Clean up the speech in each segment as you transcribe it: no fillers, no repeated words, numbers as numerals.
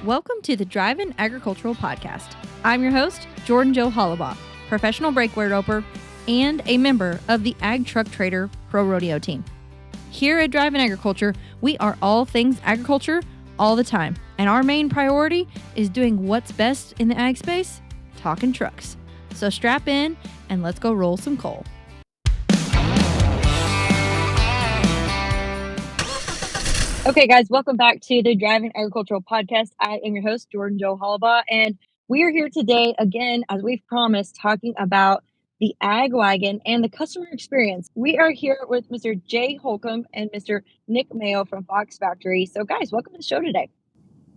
Welcome to the Drivin Agricultural Podcast. I'm your host, Jordan Joe Hollabaugh, professional breakaway roper and a member of the Ag Truck Trader Pro Rodeo team. Here at Drivin Agriculture, we are all things agriculture all the time, and our main priority is doing what's best in the ag space, talking trucks. So strap in and let's go roll some coal. Okay, guys, welcome back to the Drivin Agricultural Podcast. I am your host, Jordan Joe Hollabaugh, and we are here today, again, as we've promised, talking about the AGwagon and the customer experience. We are here with Mr. Jay Holcomb and Mr. Nick Mayo from Fox Factory. So, guys, welcome to the show today.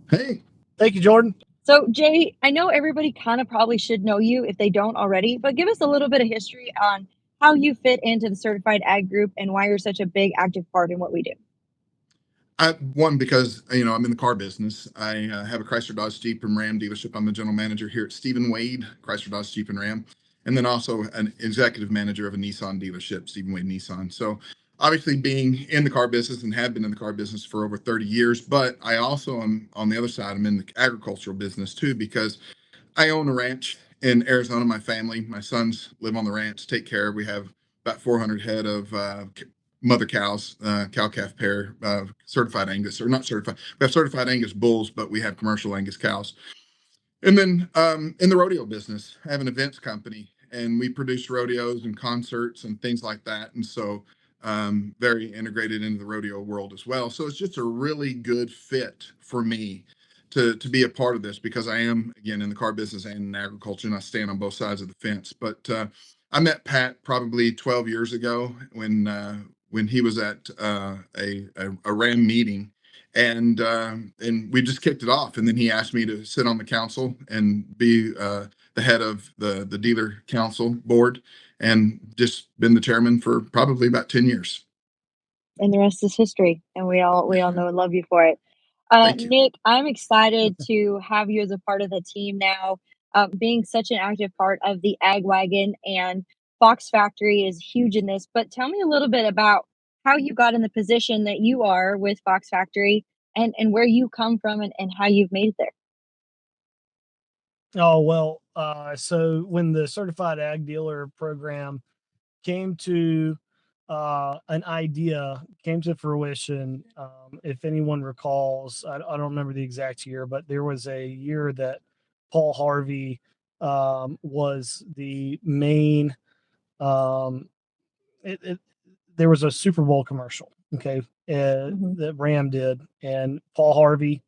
Hey, thank you, Jordan. So, Jay, I know everybody kind of probably should know you if they don't already, but give us a little bit of history on how you fit into the Certified Ag Group and why you're such a big active part in what we do. One, because, I'm in the car business. I have a Chrysler, Dodge, Jeep, and Ram dealership. I'm the general manager here at Stephen Wade, Chrysler, Dodge, Jeep, and Ram, and then also an executive manager of a Nissan dealership, Stephen Wade Nissan. So obviously being in the car business and have been in the car business for over 30 years, but I also am on the other side. I'm in the agricultural business too, because I own a ranch in Arizona. My family, my sons live on the ranch, take care. We have about 400 head of mother cows, cow-calf pair, certified Angus, or not certified. We have certified Angus bulls, but we have commercial Angus cows. And then in the rodeo business, I have an events company, and we produce rodeos and concerts and things like that. And so very integrated into the rodeo world as well. So it's just a really good fit for me to be a part of this, because I am, again, in the car business and in agriculture, and I stand on both sides of the fence. But I met Pat probably 12 years ago when he was at a Ram meeting, and we just kicked it off. And then he asked me to sit on the council and be the head of the dealer council board, and just been the chairman for probably about 10 years. And the rest is history, and we all know and love you for it. Nick, I'm excited to have you as a part of the team now, being such an active part of the AgWagon, and Fox Factory is huge in this. But tell me a little bit about how you got in the position that you are with Fox Factory, and where you come from, and how you've made it there. Oh, well, so when the Certified Ag Dealer program came to an idea, came to fruition, if anyone recalls, I don't remember the exact year, but there was a year that Paul Harvey was the main, there was a Super Bowl commercial, okay, that Ram did, and Paul Harvey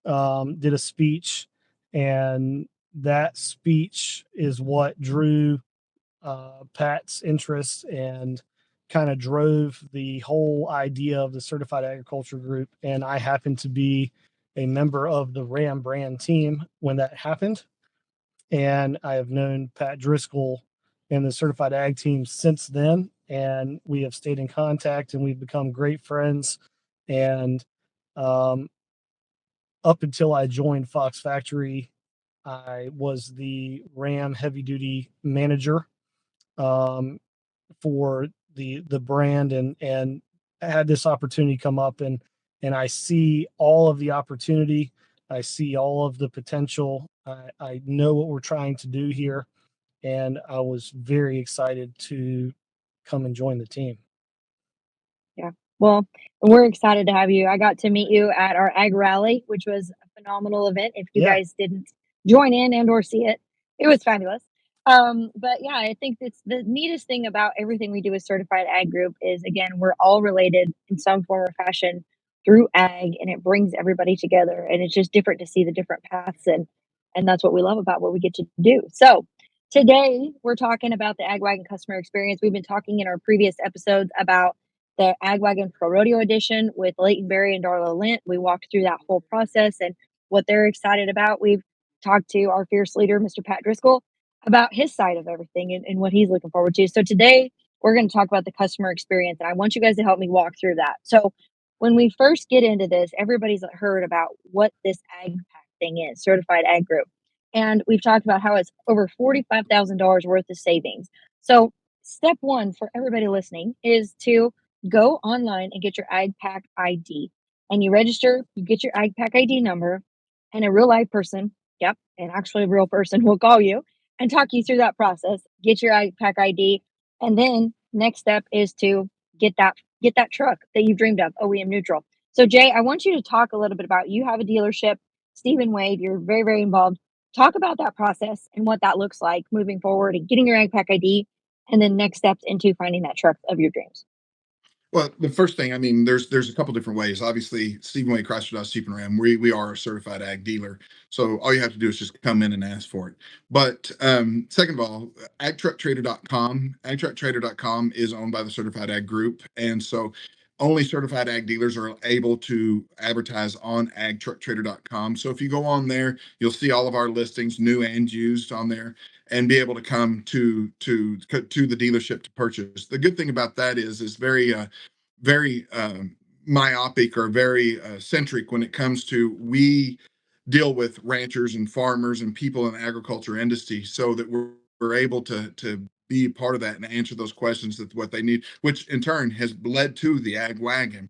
did a speech, and that speech is what drew Pat's interest and kind of drove the whole idea of the Certified Agriculture Group. And I happened to be a member of the Ram brand team when that happened. And I have known Pat Driscoll and the Certified Ag team since then. And we have stayed in contact, and we've become great friends. And up until I joined Fox Factory, I was the Ram heavy duty manager for the brand, and I had this opportunity come up, and I see all of the opportunity. I see all of the potential. I know what we're trying to do here, and I was very excited to come and join the team. Yeah. Well, we're excited to have you. I got to meet you at our Ag Rally, which was a phenomenal event. If you guys didn't join in and or see it, it was fabulous. But yeah, I think it's the neatest thing about everything we do with Certified Ag Group is, again, we're all related in some form or fashion through ag, and it brings everybody together. And it's just different to see the different paths, and that's what we love about what we get to do. So today we're talking about the AgWagon customer experience. We've been talking in our previous episodes about the AgWagon Pro Rodeo Edition with Leighton Berry and Darla Lint. We walked through that whole process and what they're excited about. We've talked to our fierce leader, Mr. Pat Driscoll, about his side of everything and what he's looking forward to. So today we're going to talk about the customer experience, and I want you guys to help me walk through that. So when we first get into this, everybody's heard about what this AgPack thing is, Certified Ag Group. And we've talked about how it's over $45,000 worth of savings. So step one for everybody listening is to go online and get your AgPack ID, and you register, you get your AgPack ID number, and a real life person, yep, and actually a real person will call you and talk you through that process, get your AgPack ID, and then next step is to get that truck that you dreamed of, OEM neutral. So Jay, I want you to talk a little bit about you have a dealership, Stephen Wade, you're very, very involved. Talk about that process and what that looks like moving forward and getting your AgPack ID and then next steps into finding that truck of your dreams. Well, the first thing, I mean, there's a couple different ways. Obviously, Stephen Way Chrysler Dodge Jeep and Ram, we are a certified ag dealer, so all you have to do is just come in and ask for it. But second of all, agtrucktrader.com is owned by the Certified Ag Group, and so only certified ag dealers are able to advertise on agtrucktrader.com. So if you go on there, you'll see all of our listings, new and used, on there, and be able to come to the dealership to purchase. The good thing about that is very myopic or very centric when it comes to we deal with ranchers and farmers and people in the agriculture industry, so that we're able to be part of that and answer those questions that what they need, which in turn has led to the AgWagon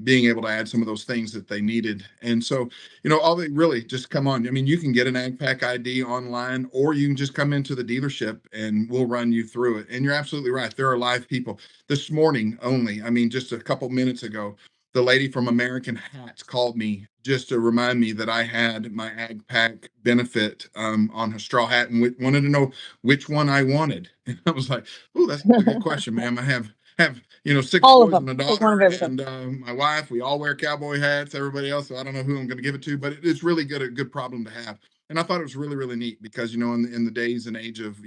being able to add some of those things that they needed. And so, all they really just come on. I mean, you can get an AgPack ID online, or you can just come into the dealership and we'll run you through it. And you're absolutely right. There are live people. This morning only, I mean, just a couple minutes ago, the lady from American Hats called me just to remind me that I had my AgPack benefit on her straw hat and wanted to know which one I wanted. And I was like, "Oh, that's a good question, ma'am. I have 6 All of boys them. and a Take one of daughter everything. and my wife. We all wear cowboy hats. Everybody else, so I don't know who I'm going to give it to, but it's really a good problem to have." And I thought it was really, really neat because, in the days and age of,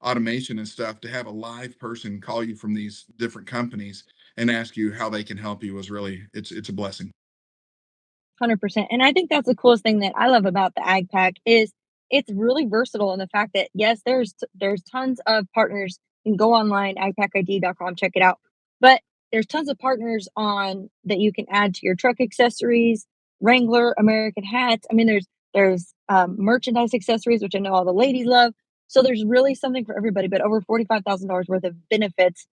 automation and stuff, to have a live person call you from these different companies and ask you how they can help you was really, it's a blessing. 100%. And I think that's the coolest thing that I love about the Ag Pack is it's really versatile in the fact that yes, there's tons of partners. You can go online, agpackid.com, check it out. But there's tons of partners on that you can add to your truck accessories, Wrangler, American hats. I mean, there's merchandise accessories, which I know all the ladies love. So there's really something for everybody. But over $45,000 worth of benefits,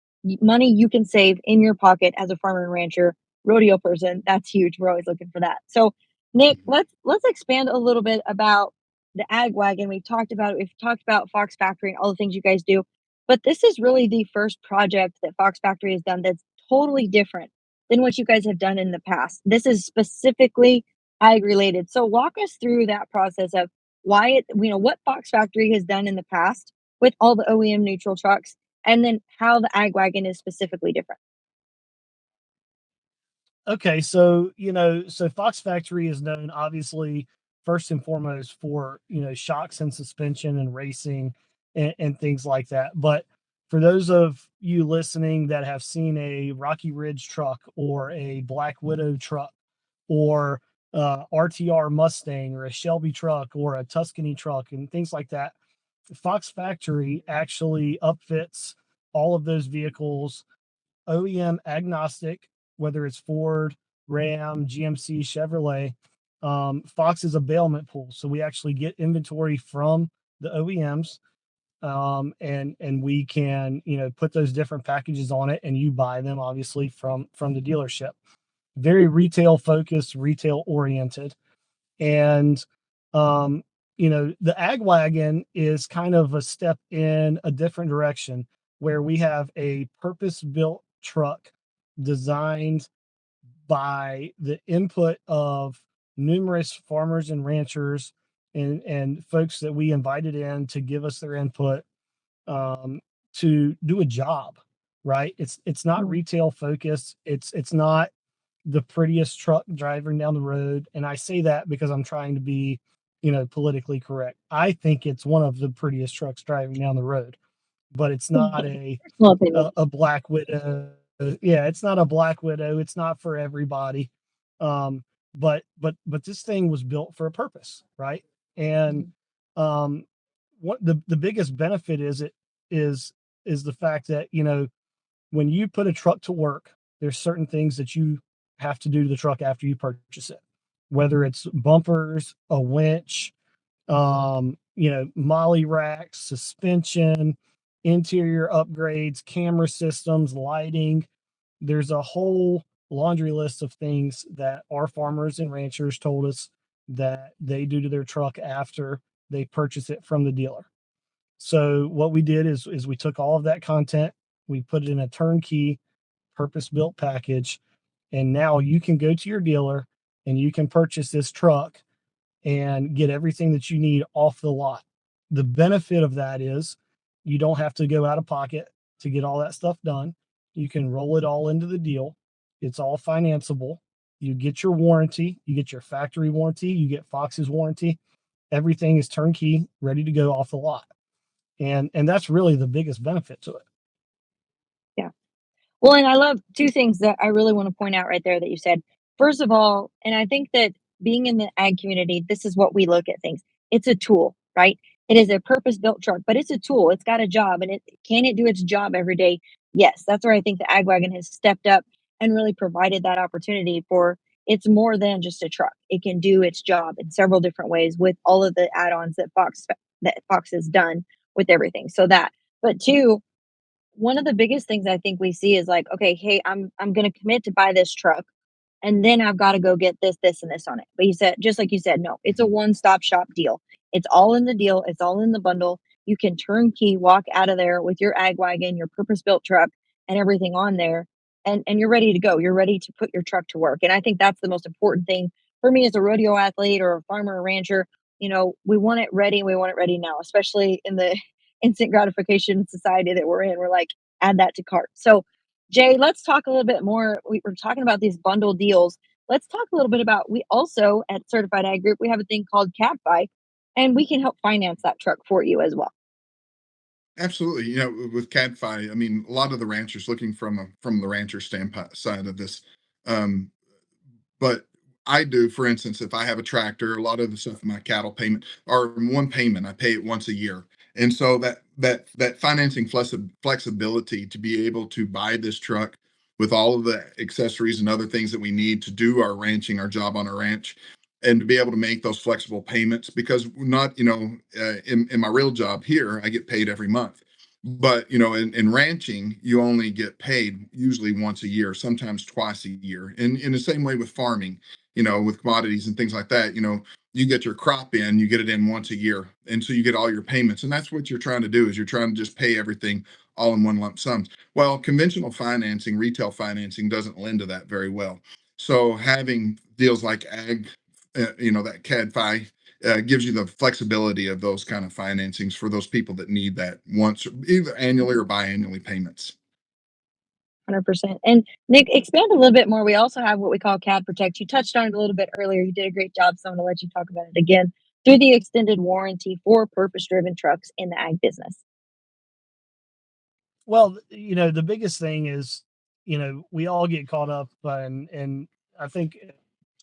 money you can save in your pocket as a farmer and rancher rodeo person. That's huge. We're always looking for that. So, Nick, let's expand a little bit about the ag wagon. We've talked about Fox Factory and all the things you guys do, but this is really the first project that Fox Factory has done that's totally different than what you guys have done in the past. This is specifically ag related. So walk us through that process of why what Fox Factory has done in the past with all the OEM neutral trucks, and then how the ag wagon is specifically different. Okay, so Fox Factory is known obviously first and foremost for shocks and suspension and racing and things like that. But for those of you listening that have seen a Rocky Ridge truck or a Black Widow truck or RTR Mustang or a Shelby truck or a Tuscany truck and things like that, Fox Factory actually upfits all of those vehicles OEM agnostic, whether it's Ford, Ram, GMC, Chevrolet. Fox is a bailment pool, so we actually get inventory from the OEMs, and we can put those different packages on it, and you buy them obviously from the dealership. Very retail focused, retail oriented, and the ag wagon is kind of a step in a different direction where we have a purpose built truck designed by the input of numerous farmers and ranchers and folks that we invited in to give us their input, um, to do a job. Right, it's not Mm. retail focused, it's not the prettiest truck driving down the road. And I say that because I'm trying to be, politically correct. I think it's one of the prettiest trucks driving down the road, but it's not Personal opinion. a Black Widow. Yeah, it's not a Black Widow. It's not for everybody. But this thing was built for a purpose, right? And Mhm. um, what the biggest benefit is is the fact that when you put a truck to work, there's certain things that you have to do to the truck after you purchase it, whether it's bumpers, a winch, molly racks, suspension, interior upgrades, camera systems, lighting. There's a whole laundry list of things that our farmers and ranchers told us that they do to their truck after they purchase it from the dealer. So what we did is we took all of that content, we put it in a turnkey purpose-built package, and now you can go to your dealer and you can purchase this truck and get everything that you need off the lot. The benefit of that is you don't have to go out of pocket to get all that stuff done. You can roll it all into the deal. It's all financeable. You get your warranty, you get your factory warranty, you get Fox's warranty. Everything is turnkey, ready to go off the lot. And that's really the biggest benefit to it. Yeah. Well, and I love two things that I really want to point out right there that you said. First of all, and I think that being in the ag community, this is what we look at things. It's a tool, right? It is a purpose-built truck, but it's a tool. It's got a job, and it can it do its job every day? Yes, that's where I think the AgWagon has stepped up and really provided that opportunity for. It's more than just a truck. It can do its job in several different ways with all of the add-ons that Fox has done with everything. So that, but two, one of the biggest things I think we see is like, okay, hey, I'm gonna commit to buy this truck, and then I've got to go get this, this, and this on it. But you said, just like you said, no, it's a one-stop shop deal. It's all in the deal. It's all in the bundle. You can turnkey walk out of there with your ag wagon, your purpose-built truck, and everything on there, and you're ready to go. You're ready to put your truck to work. And I think that's the most important thing for me as a rodeo athlete or a farmer or rancher. We want it ready. We want it ready now, especially in the instant gratification society that we're in. We're like, add that to cart. So, Jay, let's talk a little bit more. We were talking about these bundle deals. Let's talk a little bit about, we also at Certified Ag Group, we have a thing called CADFi, and we can help finance that truck for you as well. Absolutely. With CADFi, I mean, a lot of the ranchers looking from the rancher standpoint side of this. Um, but I do, for instance, if I have a tractor, a lot of the stuff in my cattle payment are in one payment. I pay it once a year. And so that financing flexibility to be able to buy this truck with all of the accessories and other things that we need to do our ranching, our job on our ranch, and to be able to make those flexible payments because not, in my real job here, I get paid every month. But in ranching, you only get paid usually once a year, sometimes twice a year. And in the same way with farming, with commodities and things like that, you get your crop in, you get it in once a year. And so you get all your payments. And that's what you're trying to do is you're trying to just pay everything all in one lump sum. Well, conventional financing, retail financing doesn't lend to that very well. So having deals like that CADFi gives you the flexibility of those kind of financings for those people that need that once, either annually or biannually payments. 100%. And Nick, expand a little bit more. We also have what we call CAD Protect. You touched on it a little bit earlier. You did a great job. So I'm going to let you talk about it again through the extended warranty for purpose driven trucks in the ag business. Well, the biggest thing is, we all get caught up and I think at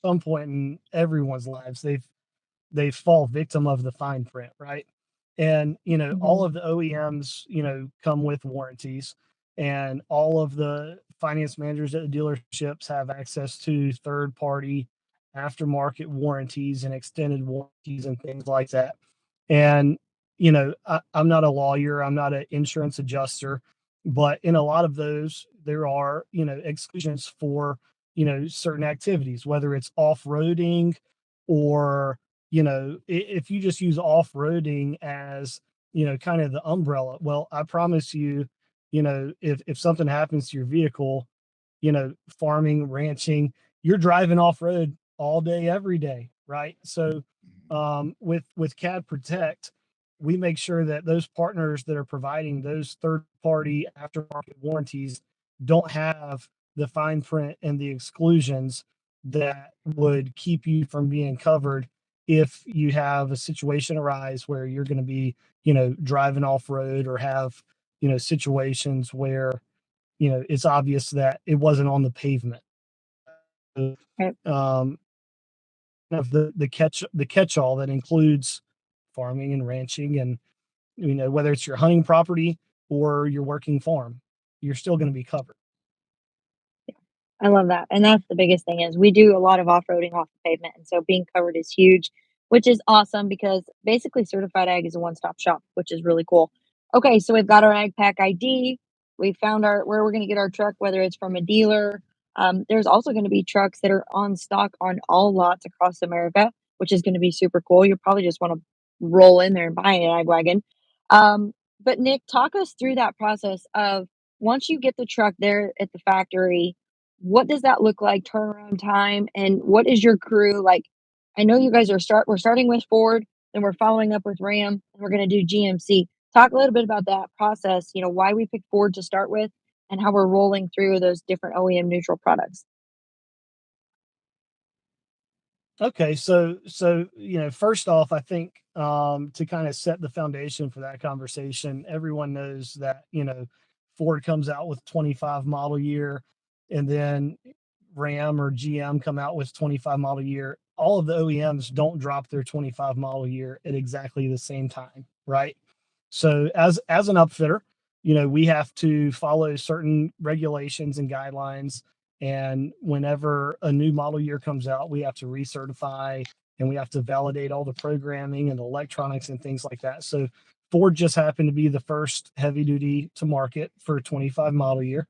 some point in everyone's lives, they fall victim of the fine print, right? And all of the OEMs, come with warranties, and all of the finance managers at the dealerships have access to third party aftermarket warranties and extended warranties and things like that. And I'm not a lawyer, I'm not an insurance adjuster, but in a lot of those there are exclusions for certain activities, whether it's off-roading or if you just use off-roading as kind of the umbrella. Well, I promise you, if something happens to your vehicle, farming, ranching, you're driving off-road all day every day, right? So with CAD Protect, we make sure that those partners that are providing those third party aftermarket warranties don't have the fine print and the exclusions that would keep you from being covered if you have a situation arise where you're going to be driving off road or have situations where it's obvious that it wasn't on the pavement. Right. Of the catch all that includes farming and ranching, and whether it's your hunting property or your working farm, you're still going to be covered. I love that. And that's the biggest thing is we do a lot of off-roading off the pavement. And so being covered is huge, which is awesome because basically certified ag is a one-stop shop, which is really cool. Okay, so we've got our AgPack ID. We found our where we're going to get our truck, whether it's from a dealer. There's also going to be trucks that are on stock on all lots across America. which is going to be super cool. You'll probably just want to roll in there and buy an AgWagon. But Nick, talk us through that process of once you get the truck there at the factory, what does that look like turnaround time, and what is your crew like? I know you guys we're starting with Ford, then we're following up with Ram, and we're going to do GMC. Talk a little bit about that process, why we picked Ford to start with and how we're rolling through those different OEM neutral products. Okay, so first off, I think to kind of set the foundation for that conversation, everyone knows that Ford comes out with 25 model year, and then Ram or GM come out with 25 model year. All of the OEMs don't drop their 25 model year at exactly the same time, right? So as an upfitter, we have to follow certain regulations and guidelines, and whenever a new model year comes out, we have to recertify and we have to validate all the programming and electronics and things like that. So Ford just happened to be the first heavy duty to market for 25 model year.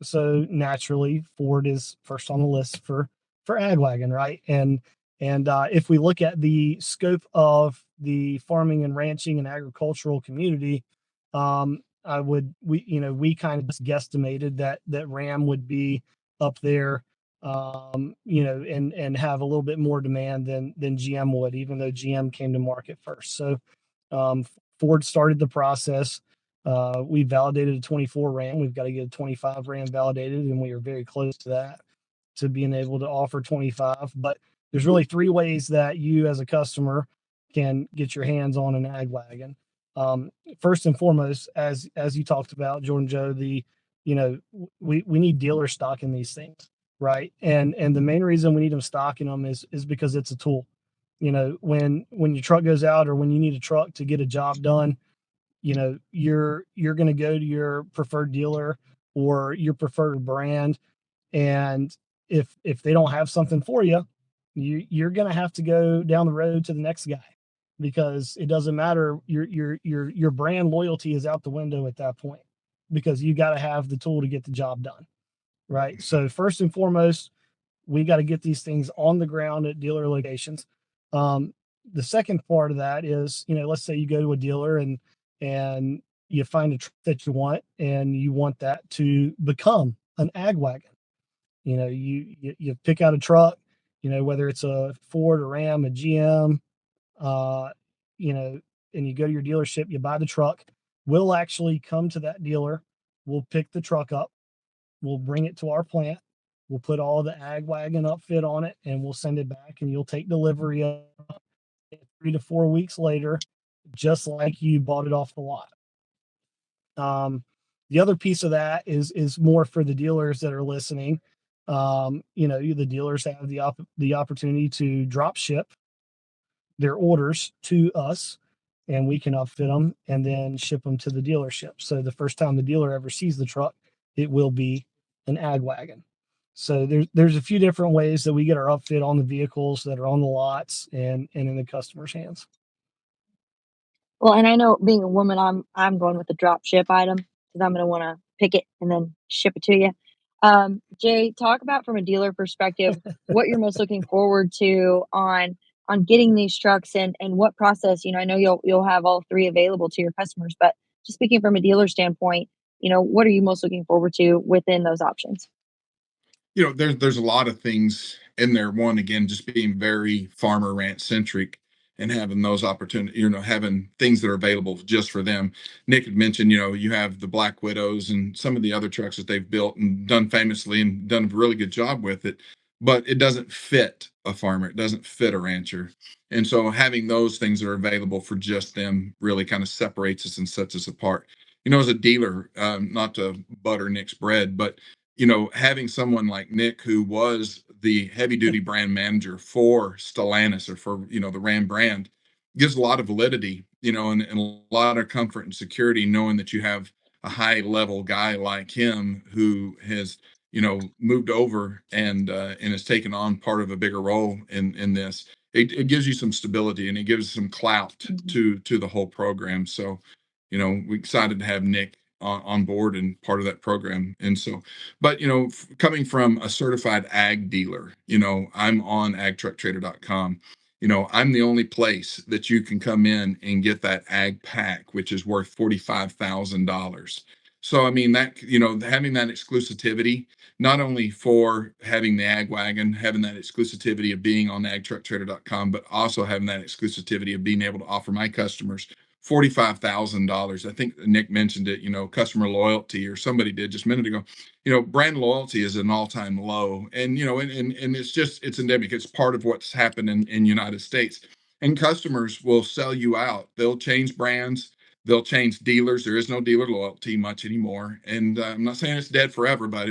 So naturally, Ford is first on the list for AgWagon, right? And if we look at the scope of the farming and ranching and agricultural community, we kind of just guesstimated that Ram would be up there, and have a little bit more demand than GM would, even though GM came to market first. So Ford started the process. We validated a 24 Ram. We've got to get a 25 Ram validated, and we are very close to that, to being able to offer 25. But there's really three ways that you as a customer can get your hands on an AgWagon. First and foremost, as you talked about, Jordan Joe, we need dealer stock in these things, right? And the main reason we need them stocking them is because it's a tool. When your truck goes out, or when you need a truck to get a job done, you're going to go to your preferred dealer or your preferred brand, and if they don't have something for you, you're going to have to go down the road to the next guy, because it doesn't matter. Your brand loyalty is out the window at that point, because you got to have the tool to get the job done, right? So first and foremost, we got to get these things on the ground at dealer locations. The second part of that is, let's say you go to a dealer and you find a truck that you want, and you want that to become an AgWagon. You pick out a truck, whether it's a Ford, a Ram, a GM, and you go to your dealership, you buy the truck. We'll actually come to that dealer. We'll pick the truck up. We'll bring it to our plant. We'll put all the AgWagon upfit on it, and we'll send it back, and you'll take delivery of it 3 to 4 weeks later, just like you bought it off the lot. The other piece of that is more for the dealers that are listening. The dealers have the opportunity to drop ship their orders to us, and we can upfit them and then ship them to the dealership. So the first time the dealer ever sees the truck, it will be an AgWagon. So there's a few different ways that we get our upfit on the vehicles that are on the lots and in the customer's hands. Well, and I know, being a woman, I'm going with the drop ship item because I'm going to want to pick it and then ship it to you. Jay, talk about, from a dealer perspective, what you're most looking forward to on getting these trucks, and what process. I know you'll have all three available to your customers, but just speaking from a dealer standpoint, what are you most looking forward to within those options? There's a lot of things in there. One, again, just being very farmer ranch centric and having those opportunities, having things that are available just for them. Nick had mentioned, you have the Black Widows and some of the other trucks that they've built and done famously and done a really good job with it, but it doesn't fit a farmer. It doesn't fit a rancher. And so having those things that are available for just them really kind of separates us and sets us apart. As a dealer, not to butter Nick's bread, but having someone like Nick, who was the heavy duty brand manager for Stellantis, or for, the Ram brand, gives a lot of validity, and a lot of comfort and security, knowing that you have a high level guy like him who has, moved over and has taken on part of a bigger role in this. It gives you some stability, and it gives some clout to the whole program. So, we're excited to have Nick on board and part of that program. And so, but coming from a certified ag dealer, I'm on agtrucktrader.com, I'm the only place that you can come in and get that AgPack, which is worth $45,000. So, I mean, that, having that exclusivity, not only for having the AgWagon, having that exclusivity of being on agtrucktrader.com, but also having that exclusivity of being able to offer my customers $45,000. I think Nick mentioned it, customer loyalty, or somebody did just a minute ago. Brand loyalty is an all-time low, and and it's endemic. It's part of what's happened in United States. And customers will sell you out. They'll change brands, they'll change dealers. There is no dealer loyalty much anymore. And I'm not saying it's dead forever, but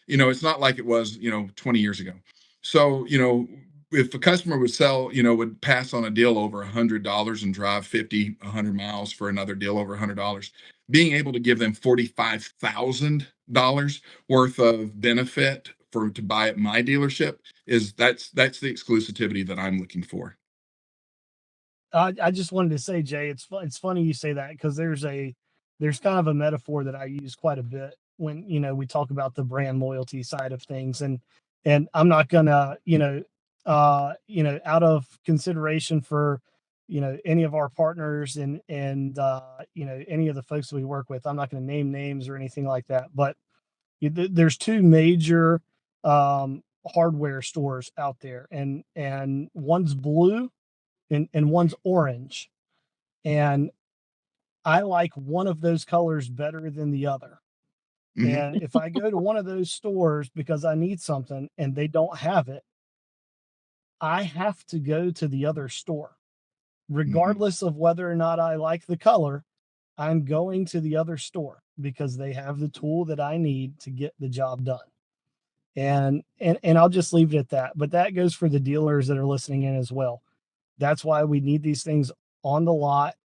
it's not like it was 20 years ago. So if a customer would pass on a deal over $100 and drive 50, 100 miles for another deal over $100, being able to give them $45,000 worth of benefit to buy at my dealership that's the exclusivity that I'm looking for. I just wanted to say, Jay, it's funny you say that, because there's kind of a metaphor that I use quite a bit when we talk about the brand loyalty side of things, and I'm not gonna out of consideration for any of our partners and any of the folks that we work with, I'm not going to name names or anything like that, but there's two major hardware stores out there, and one's blue and one's orange. And I like one of those colors better than the other. Mhm. And if I go to one of those stores because I need something and they don't have it, I have to go to the other store. Regardless of whether or not I like the color, I'm going to the other store because they have the tool that I need to get the job done. And I'll just leave it at that. But that goes for the dealers that are listening in as well. That's why we need these things on the lot.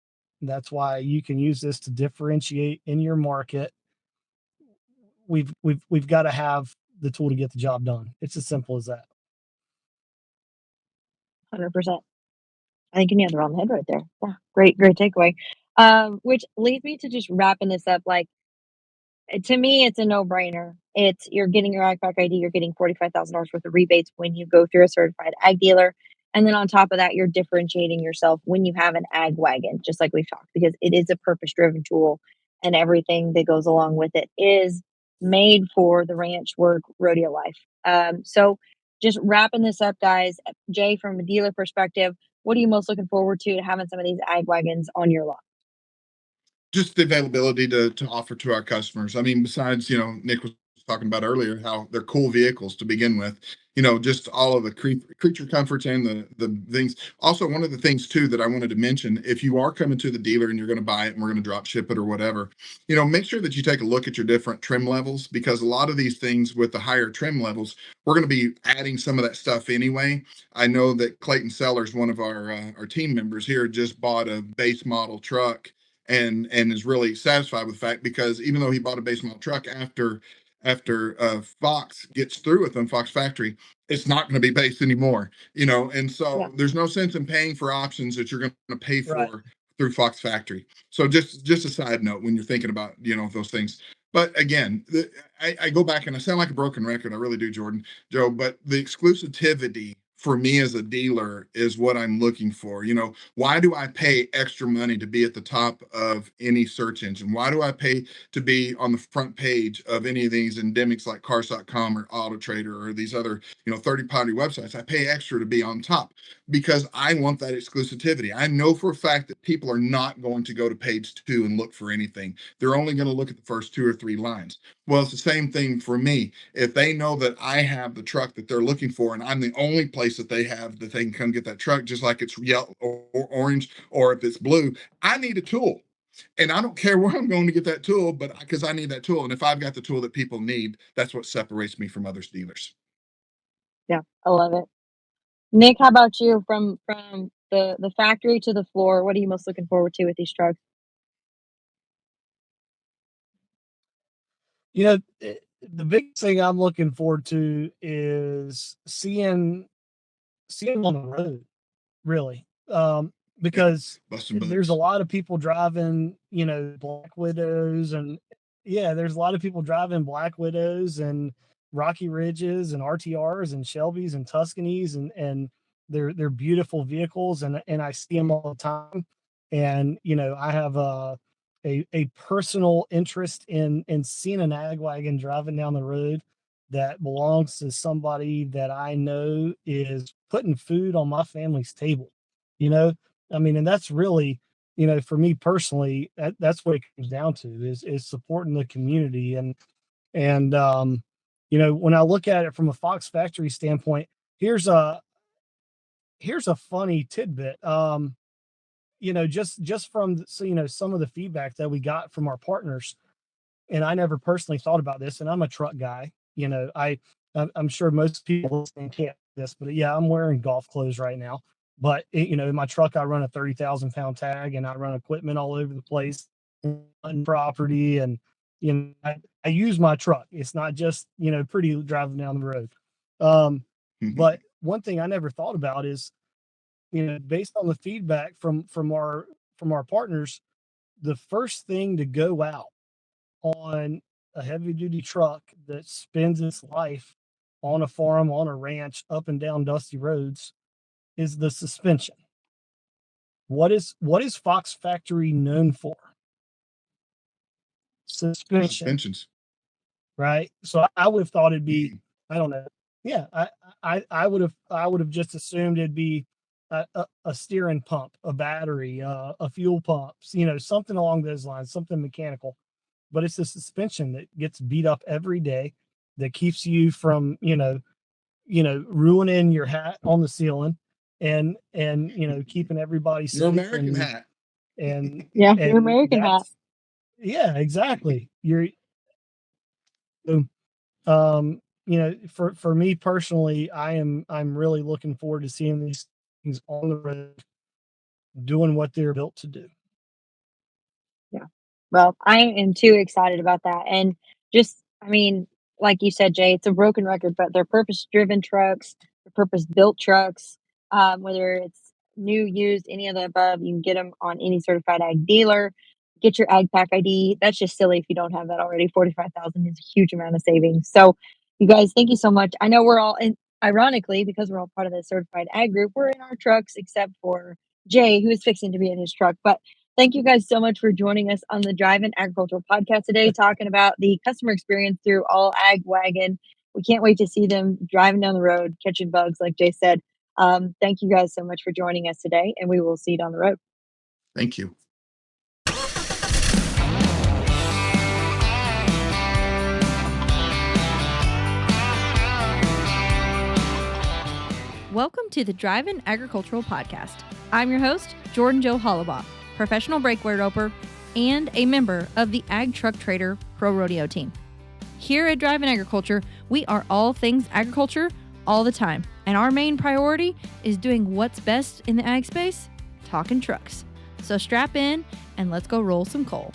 That's why you can use this to differentiate in your market. We've got to have the tool to get the job done. It's as simple as that. 100%. I think you nailed it on the head right there. Yeah, great takeaway. Which leads me to just wrapping this up. Like, to me, it's a no-brainer. You're getting your AgPack ID, you're getting $45,000 worth of rebates when you go through a certified ag dealer. And then on top of that, you're differentiating yourself when you have an AgWagon, just like we've talked, because it is a purpose-driven tool, and everything that goes along with it is made for the ranch work rodeo life. So just wrapping this up, guys, Jay, from a dealer perspective, what are you most looking forward to having some of these AgWagons on your lot? Just the availability to offer to our customers. I mean, besides, Nick was talking about earlier how they're cool vehicles to begin with, just all of the creature comforts and the things. Also, one of the things too that I wanted to mention, if you are coming to the dealer and you're going to buy it and we're going to drop ship it or whatever, make sure that you take a look at your different trim levels, because a lot of these things with the higher trim levels, we're going to be adding some of that stuff anyway. I know that Clayton Sellers, one of our team members here, just bought a base model truck and is really satisfied with the fact, because even though he bought a base model truck after Fox gets through with them, Fox Factory, it's not going to be base anymore, and Yeah. so there's no sense in paying for options that you're going to pay for Right. through Fox Factory. So just a side note when you're thinking about those things. But again, I go back and I sound like a broken record. I really do, Joe. But the exclusivity for me as a dealer is what I'm looking for. Why do I pay extra money to be at the top of any search engine? Why do I pay to be on the front page of any of these endemics like cars.com or Auto Trader or these other, third-party websites? I pay extra to be on top because I want that exclusivity. I know for a fact that people are not going to go to page 2 and look for anything. They're only going to look at the first 2 or 3 lines. Well, it's the same thing for me. If they know that I have the truck that they're looking for and I'm the only place that they have that they can come get that truck, just like it's yellow or orange, or if it's blue, I need a tool. And I don't care where I'm going to get that tool, but because I need that tool. And if I've got the tool that people need, that's what separates me from other dealers. Yeah, I love it. Nick, how about you? From the factory to the floor, what are you most looking forward to with these trucks? The big thing I'm looking forward to is seeing them on the road, really. Because Busting there's a butts. lot of people driving, Black Widows, and there's a lot of people driving Black Widows and Rocky Ridges and RTRs and Shelbys and Tuscanies, and they're beautiful vehicles, and I see them all the time. And I have a personal interest in seeing an ag wagon driving down the road that belongs to somebody that I know is putting food on my family's table. And that's really, for me personally, that's what it comes down to is supporting the community. And when I look at it from a Fox Factory standpoint, here's a funny tidbit. Just from some of the feedback that we got from our partners, and I never personally thought about this, and I'm a truck guy. I'm sure most people listening can't do this, but yeah, I'm wearing golf clothes right now. But in my truck, I run a 30,000-pound tag, and I run equipment all over the place, on property, and I use my truck. It's not just pretty driving down the road. But one thing I never thought about is, based on the feedback from our partners, the first thing to go out on a heavy duty truck that spends its life on a farm, on a ranch, up and down dusty roads is the suspension. What is Fox Factory known for? Suspensions. Right. So I would have thought it'd be, I don't know. Yeah. I would have just assumed it'd be a steering pump, a battery, a fuel pump, something along those lines, something mechanical. But it's the suspension that gets beat up every day that keeps you from, ruining your hat on the ceiling and keeping everybody safe. Your American hat. And your American hat. Yeah, exactly. For me personally, I'm really looking forward to seeing these things on the road doing what they're built to do. Yeah. Well, I am too excited about that. And like you said, Jay, it's a broken record, but they're purpose-driven trucks, they're purpose-built trucks, whether it's new, used, any of the above, you can get them on any certified ag dealer. Get your AgPack ID. That's just silly if you don't have that already. 45,000 is a huge amount of savings. So, you guys, thank you so much. I know we're all ironically, because we're all part of the certified ag group, we're in our trucks except for Jay, who is fixing to be in his truck. But thank you guys so much for joining us on the Drivin Agriculture podcast today, talking about the customer experience through all AgWagon. We can't wait to see them driving down the road, catching bugs, like Jay said. Thank you guys so much for joining us today, and we will see you down the road. Thank you. Welcome to the Drivin Agricultural Podcast. I'm your host, Jordan Joe Hollabaugh, professional breakaway roper and a member of the Ag Truck Trader Pro Rodeo team. Here at Drivin Agriculture, we are all things agriculture all the time, and our main priority is doing what's best in the ag space, talking trucks. So strap in and let's go roll some coal.